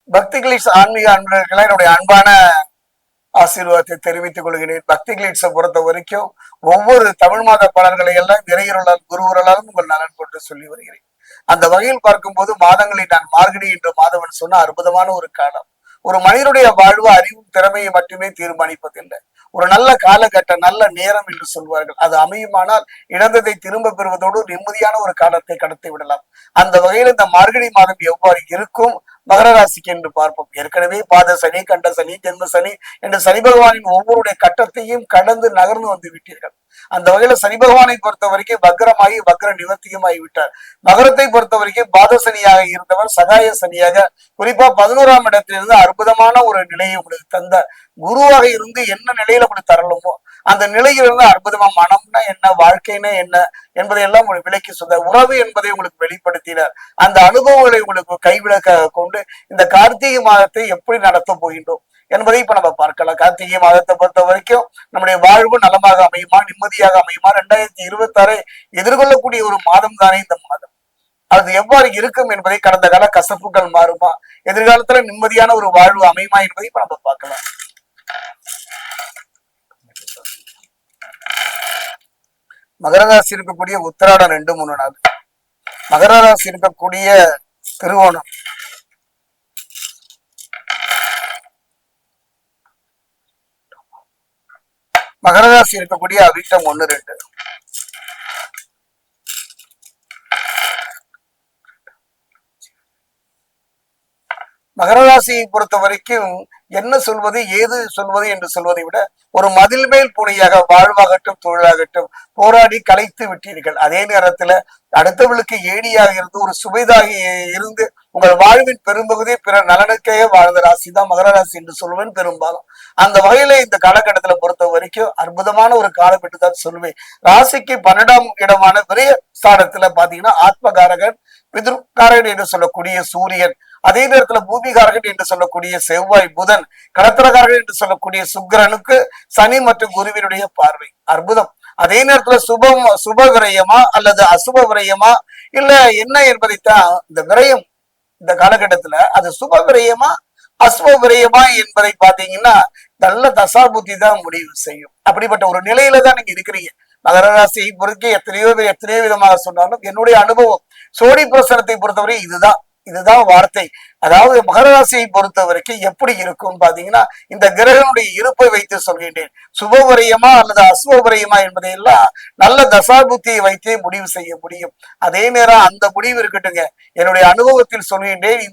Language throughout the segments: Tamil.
பக்தி கிளிட்ஸ் ஆன்மீக அன்பர்களுக்கெல்லாம் என்னுடைய அன்பான ஆசீர்வாதத்தை தெரிவித்துக் கொள்கிறேன். பக்தி கிளிட்ஸை பொறுத்த வரைக்கும் ஒவ்வொரு தமிழ் மாத பாடல்களை எல்லாம் இறையருளால் குருவரலாலும் உங்கள் நலன் கொண்டு சொல்லி வருகிறேன். அந்த வகையில் பார்க்கும்போது மாதங்களை நான் மார்கழி என்ற மாதவன் சொன்ன அற்புதமான ஒரு காலம். ஒரு மனிதனுடைய வாழ்வு அறிவும் திறமையை மட்டுமே தீர்மானிப்பதில்லை, ஒரு நல்ல காலகட்ட நல்ல நேரம் என்று சொல்வார்கள். அது அமையுமானால் இழந்ததை திரும்ப பெறுவதோடு நிம்மதியான ஒரு காலத்தை கடத்தி விடலாம். அந்த வகையில் இந்த மார்கழி மாதம் எவ்வாறு இருக்கும் மகர ராசிக்கு என்று பார்ப்போம். ஏற்கனவே பாத சனி, கண்ட சனி, ஜென்ம சனி என்று சனி பகவானின் ஒவ்வொருடைய கட்டத்தையும் கடந்து நகர்ந்து வந்து விட்டீர்கள். அந்த வகையில சனி பகவானை பொறுத்த வரைக்கும் வக்ரமாகி வக்ர நிவர்த்தியமாகி விட்டார். மகரத்தை பொறுத்த வரைக்கும் பாத சனியாக இருந்தவர் சகாய சனியாக, குறிப்பா 11ஆம் இடத்திலிருந்து அற்புதமான ஒரு நிலையை உங்களுக்கு தந்த குருவாக இருந்து என்ன நிலையில உங்களுக்கு தரலுமோ அந்த நிலையிலிருந்து அற்புதமா மனம்னா என்ன, வாழ்க்கைனா என்ன என்பதை எல்லாம் உங்களுக்கு விளக்கி சொந்த உறவு என்பதை உங்களுக்கு வெளிப்படுத்தினார். அந்த அனுபவங்களை உங்களுக்கு கைவிளக்க கொண்டு இந்த கார்த்திகை மாதத்தை எப்படி நடத்த போகின்றோம் என்பதை இப்ப நம்ம பார்க்கலாம். கார்த்திகை மாதத்தை பொறுத்த வரைக்கும் நம்முடைய வாழ்வு நலமாக அமையுமா, நிம்மதியாக அமையுமா, 2026 எதிர்கொள்ளக்கூடிய ஒரு மாதம் தானே இந்த மாதம். அது எவ்வாறு இருக்கும் என்பதை, கடந்த கால கசப்புகள் மாறுமா, எதிர்காலத்துல நிம்மதியான ஒரு வாழ்வு அமையுமா என்பதை இப்ப நம்ம பார்க்கலாம். மகர ராசி இருக்கக்கூடிய உத்திராடம் 2-3 நாள், மகர ராசி இருக்கக்கூடிய திருவோணம், மகர ராசி இருக்கக்கூடிய அவிட்டம் 1-2, மகர ராசியை பொறுத்த வரைக்கும் என்ன சொல்வது ஏது சொல்வது என்று சொல்வதை விட ஒரு மதில் மேல் பூனையாக வாழ்வாகட்டும் தொழிலாகட்டும் போராடி கலைத்து விட்டீர்கள். அதே நேரத்துல அடுத்தவளுக்கு ஏடியாக இருந்து ஒரு சுபைதாக இருந்து உங்கள் வாழ்வின் பெரும்பகுதி பிற நலனுக்கே வாழ்ந்த ராசி தான் மகர ராசி என்று சொல்லுவேன் பெரும்பாலும். அந்த வகையில இந்த காலகட்டத்துல பொறுத்த வரைக்கும் அற்புதமான ஒரு காலம் என்று தான் சொல்லுவேன். ராசிக்கு 12ஆம் இடமான விரய ஸ்தானத்துல பாத்தீங்கன்னா ஆத்மகாரகன், பிதுர்காரகன் என்று சொல்லக்கூடிய சூரியன், அதே நேரத்துல பூமிகாரகன் என்று சொல்லக்கூடிய செவ்வாய், புதன், கடத்திரகாரகன் என்று சொல்லக்கூடிய சுக்கிரனுக்கு சனி மற்றும் குருவினுடைய பார்வை அற்புதம். அதே நேரத்துல சுப விரயமா அல்லது அசுப விரயமா இல்ல என்ன என்பதைத்தான் இந்த விரயம் இந்த காலகட்டத்துல அது சுப விரயமா அசுப விரயமா என்பதை பாத்தீங்கன்னா நல்ல தசாபுத்தி தான் முடிவு செய்யும். அப்படிப்பட்ட ஒரு நிலையில தான் நீங்க இருக்கிறீங்க. மகர ராசியை பொறுத்து எத்தனையோ விதமாக சொன்னாலும் என்னுடைய அனுபவம் சோடி பிரசனத்தை பொறுத்தவரை இதுதான் வார்த்தை. அதாவது மகர ராசியை பொறுத்த வரைக்கும் எப்படி இருக்கும் பாத்தீங்கன்னா இந்த கிரகனுடைய இருப்பை வைத்து சொல்கின்றேன். சுபவரியமா அல்லது அசுபவரியமா என்பதை எல்லாம் நல்ல தசாபுத்தியை வைத்தே முடிவு செய்ய முடியும். அதே நேரம் அந்த முடிவு இருக்கட்டுங்க, என்னுடைய அனுபவத்தில் சொல்கின்றேன்.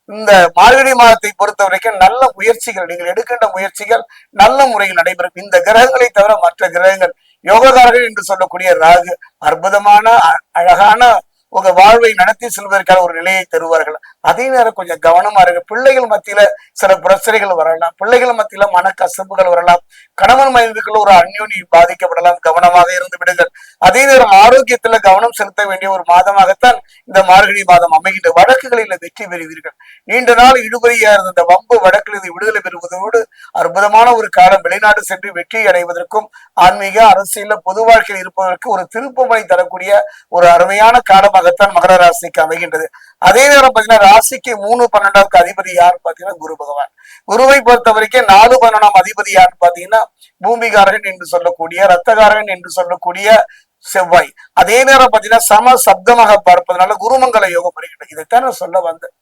இந்த மார்கழி மாதத்தை பொறுத்த வரைக்கும் நல்ல முயற்சிகள், நீங்கள் எடுக்கின்ற முயற்சிகள் நல்ல முறையில் நடைபெறும். இந்த கிரகங்களை தவிர மற்ற கிரகங்கள் யோகக்காரர்கள் என்று சொல்லக்கூடிய ராகு அற்புதமான அழகான உங்க வாழ்வை நடத்தி செல்வதற்கான ஒரு நிலையை தருவார்கள். அதே நேரம் கொஞ்சம் கவனமா இருக்கு. பிள்ளைகள் மத்தியில சில பிரச்சனைகள் வரலாம், பிள்ளைகள் மத்தியில மனக்கசப்புகள் வரலாம், கணவன் மனைவிக்குள்ள ஒரு அந்யோன்யம் பாதிக்கப்படலாம். கவனமாக இருந்து விடுங்கள். அதே நேரம் ஆரோக்கியத்துல கவனம் செலுத்த வேண்டிய ஒரு மாதமாகத்தான் இந்த மார்கழி மாதம் அமைகின்ற. வழக்குகளில் வெற்றி பெறுவீர்கள். நீண்ட நாள் இழுபறியா இருந்த இந்த வம்பு வழக்கிலிருந்து விடுதலை பெறுவதோடு அற்புதமான ஒரு காலம். வெளிநாடு சென்று வெற்றி அடைவதற்கும் ஆன்மீக அரசியல பொது வாழ்க்கையில் இருப்பதற்கு ஒரு திருப்புமுனை தரக்கூடிய ஒரு அருமையான காலமாகத்தான் மகர ராசிக்கு அமைகின்றது. அதே நேரம் பாத்தீங்கன்னா ராசிக்கு 3-12 அதிபதி யாருன்னு பாத்தீங்கன்னா குரு பகவான். குருவை பொறுத்த வரைக்கும் 4-11 அதிபதி யாருன்னு பாத்தீங்கன்னா பூமிகாரகன் என்று சொல்லக்கூடிய ரத்தகாரகன் என்று சொல்லக்கூடிய செவ்வாய். அதே நேரம் பாத்தீங்கன்னா சம சப்தமாக பார்ப்பதனால குருமங்கல யோகம் வருகின்றது. இதைத்தான் நான் சொல்ல வந்தேன்.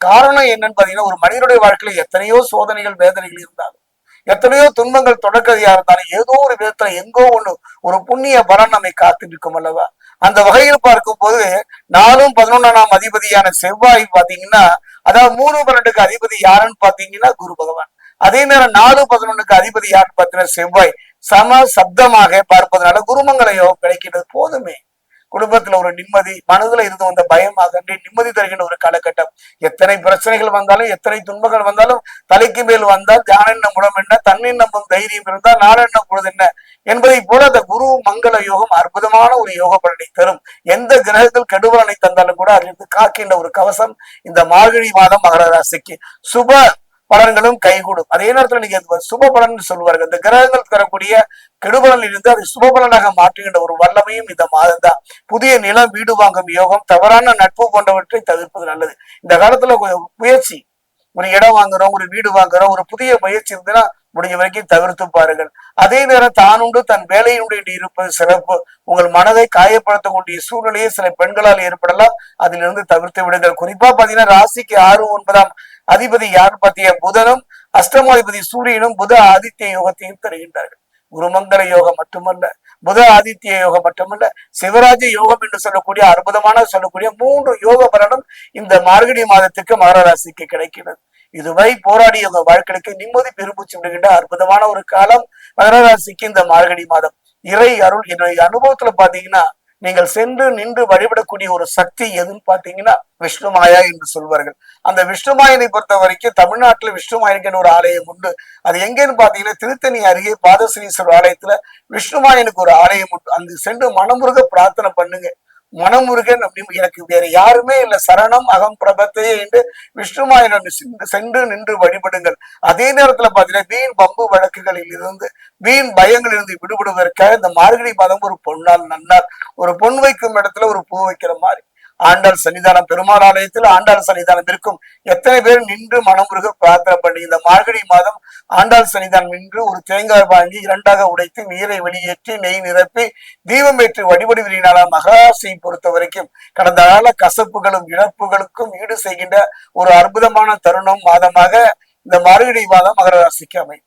காரணம் என்னன்னு பாத்தீங்கன்னா ஒரு மனிதனுடைய வாழ்க்கையில எத்தனையோ சோதனைகள் வேதனைகள் இருந்தாலும், எத்தனையோ துன்பங்கள் தொடக்கதியா இருந்தாலும், ஏதோ ஒரு விதத்துல எங்கோ ஒண்ணு ஒரு புண்ணிய பலன் நம்மை காத்து நிற்கும் அல்லவா. அந்த வகையில் பார்க்கும் போது 4-11 அதிபதியான செவ்வாய் பாத்தீங்கன்னா, அதாவது 3-12 அதிபதி யாருன்னு பாத்தீங்கன்னா குரு பகவான். அதே நேரம் 4-11 அதிபதி யாருன்னு பாத்தீங்கன்னா செவ்வாய். சம சப்தமாக பார்ப்பதனால குருமங்கல யோகம் கிடைக்கிறது. போதுமே, குடும்பத்துல ஒரு நிம்மதி, மனதுல இருந்து வந்த பயமாக நிம்மதி தருகின்ற ஒரு காலகட்டம். எத்தனை பிரச்சனைகள் வந்தாலும், எத்தனை துன்பங்கள் வந்தாலும் தலைக்கு மேல் வந்தால் தியான முடம் என்ன, தன்னை நம்பும் தைரியம் இருந்தால் நாளெண்ண பொழுது என்ன என்பதை போல அந்த குரு மங்கள யோகம் அற்புதமான ஒரு யோக பலனை தரும். எந்த கிரகங்கள் கெடுபலனை தந்தாலும் கூட அதிலிருந்து காக்கின்ற ஒரு கவசம் இந்த மார்கழி மாதம் மகர ராசிக்கு. சுப பலன்களும் கைகூடும். அதே நேரத்துல நீங்க சுப பலன் சொல்லுவார்கள். இந்த கிரகங்கள் தரக்கூடிய கெடுபலன் இருந்து அதை சுப பலனாக மாற்றுகின்ற ஒரு வல்லமையும் இந்த மாதம் தான். புதிய நிலம், வீடு வாங்கும் யோகம், தவறான நட்பு போன்றவற்றை தவிர்ப்பது நல்லது. இந்த காலத்துல முயற்சி ஒரு இடம் வாங்குறோம், ஒரு வீடு வாங்குறோம், ஒரு புதிய முயற்சி இருந்ததுன்னா முடிஞ்ச வரைக்கும் தவிர்த்து பாருங்கள். அதே நேரம் தானுண்டு தன் வேலையுண்டு என்று இருப்பது சிறப்பு. உங்கள் மனதை காயப்படுத்தக்கூடிய சூழ்நிலையே சில பெண்களால் ஏற்படலாம், அதிலிருந்து தவிர்த்து விடுங்கள். குறிப்பா பாத்தீங்கன்னா ராசிக்கு 6, 9ஆம் அதிபதி யாருன்னு பாத்தீங்க புதனும் அஷ்டமாதிபதி சூரியனும் புத ஆதித்ய யோகத்தையும் தருகின்றார்கள். குருமங்கள யோகம் மட்டுமல்ல, புத ஆதித்ய யோகம் மட்டுமல்ல, சிவராஜ யோகம் என்று சொல்லக்கூடிய அற்புதமான சொல்லக்கூடிய 3 யோக பலனும் இந்த மார்கழி மாதத்துக்கு மகர ராசிக்கு கிடைக்கிறது. இதுவரை போராடிய உங்க வாழ்க்கைக்கு நிம்மதி பெருமூச்சு விடுகின்ற அற்புதமான ஒரு காலம் மகர ராசிக்கு இந்த மார்கழி மாதம். இறை அருள் என்னுடைய அனுபவத்துல பாத்தீங்கன்னா, நீங்கள் சென்று நின்று வழிபடக்கூடிய ஒரு சக்தி எதுன்னு பாத்தீங்கன்னா விஷ்ணுமாயா என்று சொல்வார்கள். அந்த விஷ்ணுமாயனை பொறுத்த வரைக்கும் தமிழ்நாட்டுல விஷ்ணுமாயனுக்கு ஒரு ஆலயம் உண்டு. அது எங்கன்னு பாத்தீங்கன்னா திருத்தணி அருகே பாதஸ்ரீஸ்வரர் ஆலயத்துல விஷ்ணுமாயனுக்கு ஒரு ஆலயம் உண்டு. அங்கு சென்று மனமுருக பிரார்த்தனை பண்ணுங்க. மனமுருகன் அப்படின்னு எனக்கு வேற யாருமே இல்லை, சரணம் அகம் பிரபத்தையே என்று விஷ்ணுமாயன் சென்று நின்று வழிபடுங்கள். அதே நேரத்துல பாத்தீங்கன்னா வீண் பம்பு வழக்குகளில் இருந்து வீண் பயங்களில் இருந்து விடுபடுவதற்காக இந்த மார்கழி மாதம் ஒரு பொன்னாள் நன்னாள். ஒரு பொன் வைக்கும் இடத்துல ஒரு பூ வைக்கிற மாதிரி ஆண்டாள் சன்னிதானம், பெருமாள் ஆலயத்தில் ஆண்டாள் சன்னிதானம் இருக்கும். எத்தனை பேர் நின்று மனமுருக பிரார்த்தனை பண்ணி இந்த மார்கழி மாதம் ஆண்டாள் சன்னிதானம் நின்று ஒரு தேங்காய் வாங்கி 2ஆக உடைத்து நீரை வெளியேற்றி நெய் நிரப்பி தீபம் ஏற்றி வழிபடுவீனால மகராசியை பொறுத்த வரைக்கும் கடந்த கால கசப்புகளும் இழப்புகளுக்கும் ஈடு செய்கின்ற ஒரு அற்புதமான தருணம் மாதமாக இந்த மார்கழி மாதம் மகர ராசிக்கு அமையும்.